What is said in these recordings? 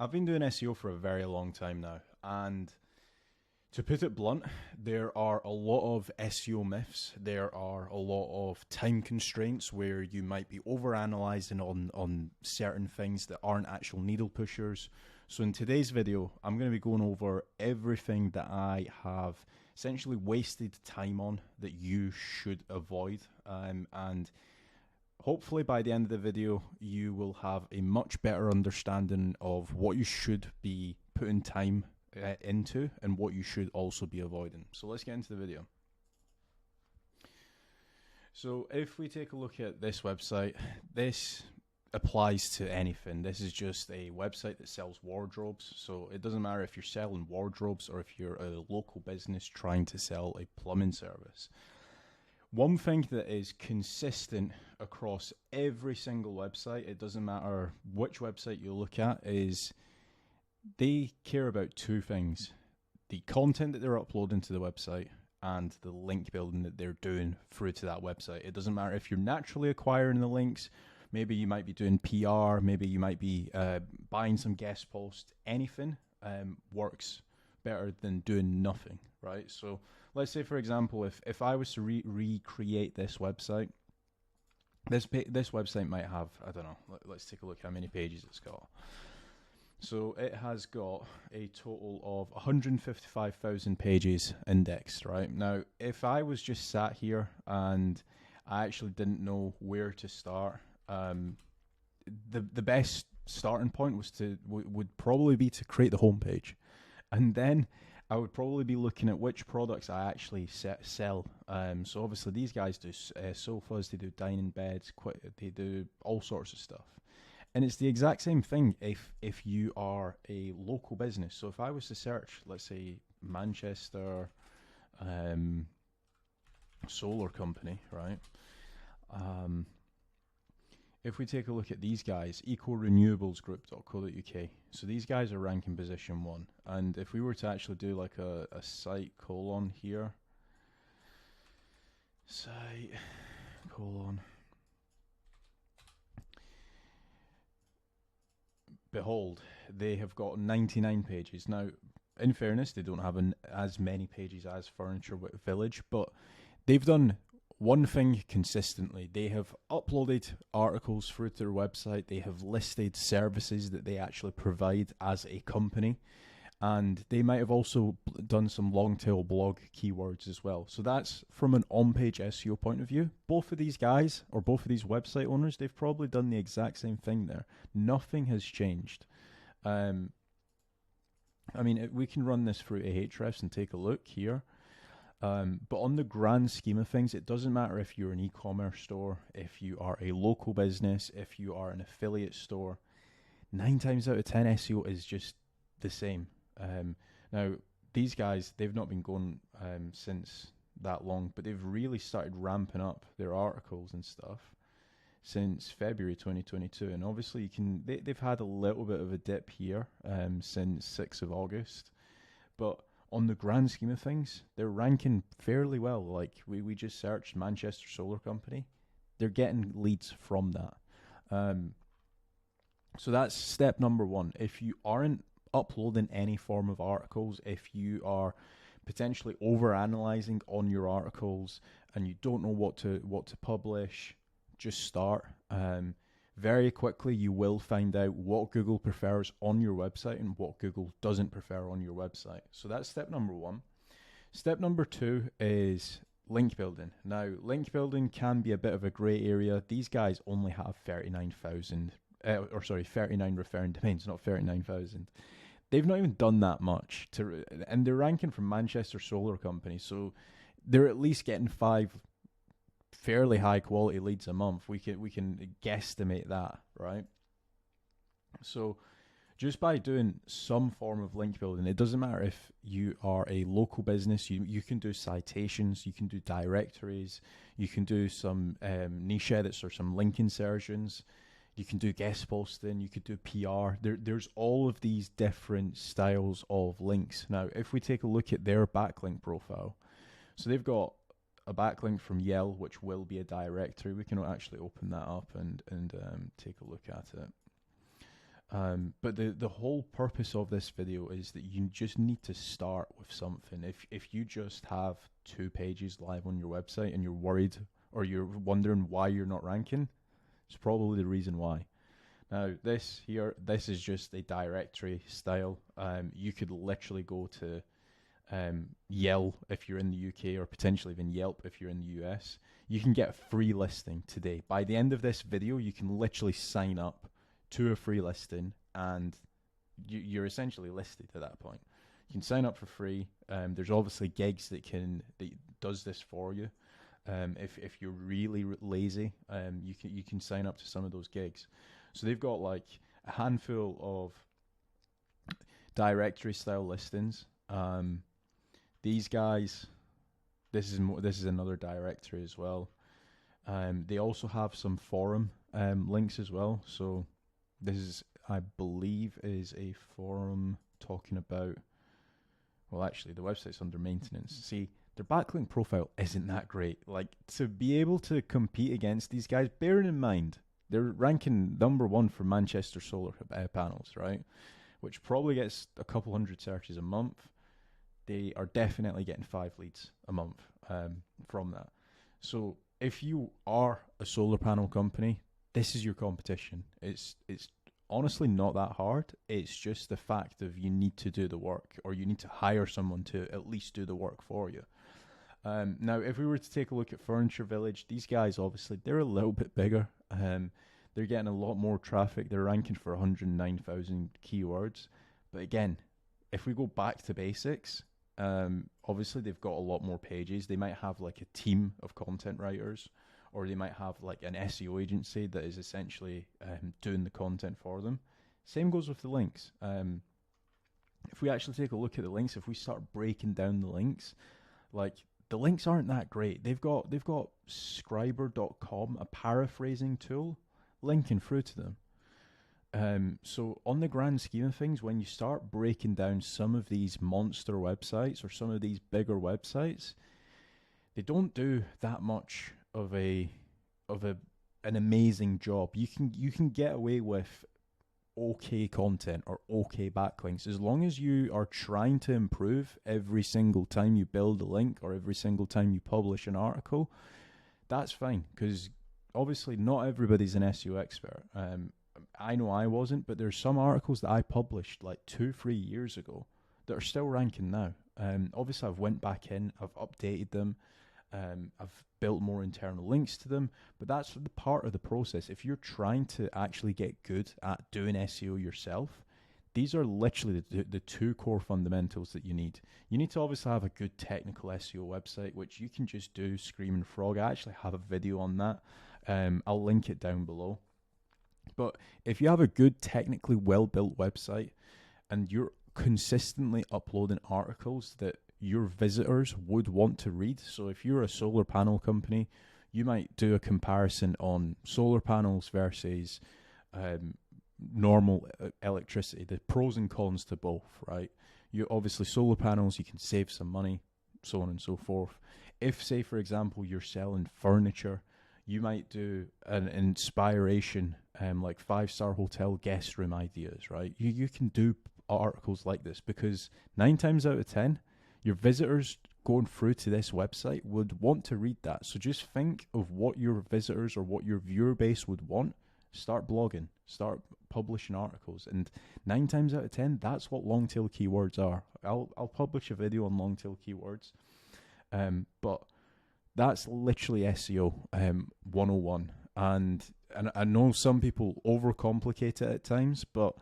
I've been doing SEO for a very long time now, and to put it blunt, there are a lot of SEO myths. There are a lot of time constraints where you might be overanalyzing on certain things that aren't actual needle pushers. So in today's video, I'm going to be going over everything that I have essentially wasted time on that you should avoid, and hopefully by the end of the video, you will have a much better understanding of what you should be putting time into and what you should also be avoiding. So let's get into the video. So if we take a look at this website, this applies to anything. This is just a website that sells wardrobes. So it doesn't matter if you're selling wardrobes or if you're a local business trying to sell a plumbing service. One thing that is consistent across every single website, it doesn't matter which website you look at, is they care about two things: the content that they're uploading to the website and the link building that they're doing through to that website. It doesn't matter if you're naturally acquiring the links, maybe you might be doing PR, maybe you might be buying some guest posts. Anything works better than doing nothing, right? So let's say, for example, if I was to recreate this website, this website might have, I don't know, let's take a look how many pages it's got. So it has got a total of 155,000 pages indexed, right? Now, if I was just sat here and I actually didn't know where to start, the best starting point would probably be to create the homepage, and then I would probably be looking at which products I actually sell. So obviously these guys do sofas, they do dining beds, they do all sorts of stuff. And it's the exact same thing if you are a local business. So if I was to search, let's say, Manchester solar company, right? If we take a look at these guys, ecorenewablesgroup.co.uk. So these guys are ranking position 1. And if we were to actually do like a site colon here, site colon, behold, they have got 99 pages. Now, in fairness, they don't have as many pages as Furniture Village, but they've done one thing consistently. They have uploaded articles through to their website. They have listed services that they actually provide as a company. And they might have also done some long tail blog keywords as well. So that's from an on-page SEO point of view. Both of these guys, or both of these website owners, they've probably done the exact same thing there. Nothing has changed. I mean, we can run this through Ahrefs and take a look here. But on the grand scheme of things, it doesn't matter if you're an e-commerce store, if you are a local business, if you are an affiliate store. 9 times out of 10, SEO is just the same. Now, these guys, they've not been going since that long, but they've really started ramping up their articles and stuff since February 2022. And obviously, they've had a little bit of a dip here since 6th of August. But on the grand scheme of things, they're ranking fairly well. Like, we just searched Manchester Solar Company. They're getting leads from that. So that's step number 1. If you aren't uploading any form of articles, if you are potentially over-analyzing on your articles and you don't know what to publish, just start. Very quickly, you will find out what Google prefers on your website and what Google doesn't prefer on your website. So that's step number 1. Step number 2 is link building. Now, link building can be a bit of a gray area. These guys only have 39 referring domains, not 39,000. They've not even done that much and they're ranking from Manchester Solar Company. So they're at least getting 5 fairly high quality leads a month. We can guesstimate that, right? So just by doing some form of link building, it doesn't matter if you are a local business, you can do citations, you can do directories, you can do some niche edits or some link insertions, you can do guest posting, you could do PR. There's all of these different styles of links. Now, if we take a look at their backlink profile, so they've got a backlink from Yell, which will be a directory. We can actually open that up and take a look at it. But the whole purpose of this video is that you just need to start with something. If you just have 2 pages live on your website and you're worried or you're wondering why you're not ranking, it's probably the reason why. Now this is just a directory style. You could literally go to Yelp if you're in the UK, or potentially even Yelp if you're in the US. You can get a free listing today. By the end of this video, you can literally sign up to a free listing, and you're essentially listed at that point. You can sign up for free. There's obviously gigs that does this for you. If you're really lazy, you can sign up to some of those gigs. So they've got like a handful of directory style listings. These guys, this is another directory as well. They also have some forum links as well. So this is, I believe, is a forum talking about, well, actually the website's under maintenance. See, their backlink profile isn't that great. Like, to be able to compete against these guys, bearing in mind they're ranking #1 for Manchester solar panels, right? Which probably gets a couple hundred searches a month. They are definitely getting 5 leads a month from that. So if you are a solar panel company, this is your competition. It's honestly not that hard. It's just the fact of you need to do the work, or you need to hire someone to at least do the work for you. Now, if we were to take a look at Furniture Village, these guys, obviously, they're a little bit bigger. They're getting a lot more traffic. They're ranking for 109,000 keywords. But again, if we go back to basics, obviously they've got a lot more pages. They might have like a team of content writers, or they might have like an SEO agency that is essentially doing the content for them. Same goes with the links. If we actually take a look at the links, if we start breaking down the links, like, the links aren't that great. They've got Scriber.com, a paraphrasing tool, linking through to them. So on the grand scheme of things, when you start breaking down some of these monster websites or some of these bigger websites, they don't do that much of an amazing job. You can get away with okay content or okay backlinks as long as you are trying to improve every single time you build a link or every single time you publish an article. That's fine, because obviously not everybody's an SEO expert. I know I wasn't, but there's some articles that I published like 2-3 years ago that are still ranking now. Obviously I've went back in, I've updated them, I've built more internal links to them, but that's the part of the process. If you're trying to actually get good at doing SEO yourself, these are literally the 2 core fundamentals that you need. You need to obviously have a good technical SEO website, which you can just do screaming frog. I actually have a video on that. I'll link it down below. But if you have a good, technically well-built website and you're consistently uploading articles that your visitors would want to read, so if you're a solar panel company, you might do a comparison on solar panels versus normal electricity, the pros and cons to both, right? You obviously, solar panels, you can save some money, so on and so forth. If, say, for example, you're selling furniture, you might do an inspiration, like 5-star hotel guest room ideas, right? You can do articles like this, because 9 times out of 10, your visitors going through to this website would want to read that. So just think of what your visitors or what your viewer base would want. Start blogging, start publishing articles, and 9 times out of 10, that's what long tail keywords are. I'll publish a video on long tail keywords, but that's literally SEO 101. And I know some people overcomplicate it at times, but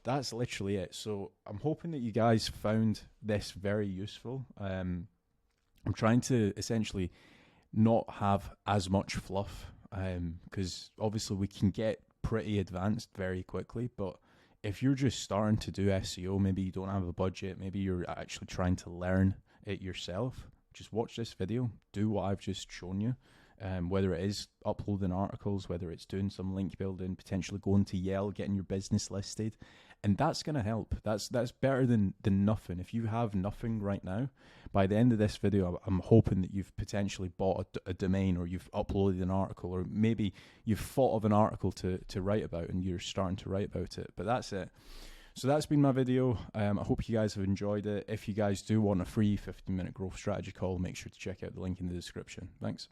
that's literally it. So I'm hoping that you guys found this very useful. I'm trying to essentially not have as much fluff, because obviously we can get pretty advanced very quickly, but if you're just starting to do SEO, maybe you don't have a budget, maybe you're actually trying to learn it yourself, just watch this video, do what I've just shown you. Whether it is uploading articles, whether it's doing some link building, potentially going to Yelp, getting your business listed, And that's going to help. That's better than nothing. If you have nothing right now, by the end of this video, I'm hoping that you've potentially bought a domain, or you've uploaded an article, or maybe you've thought of an article to write about and you're starting to write about it. But that's it. So that's been my video. I hope you guys have enjoyed it. If you guys do want a free 15-minute growth strategy call, make sure to check out the link in the description. Thanks.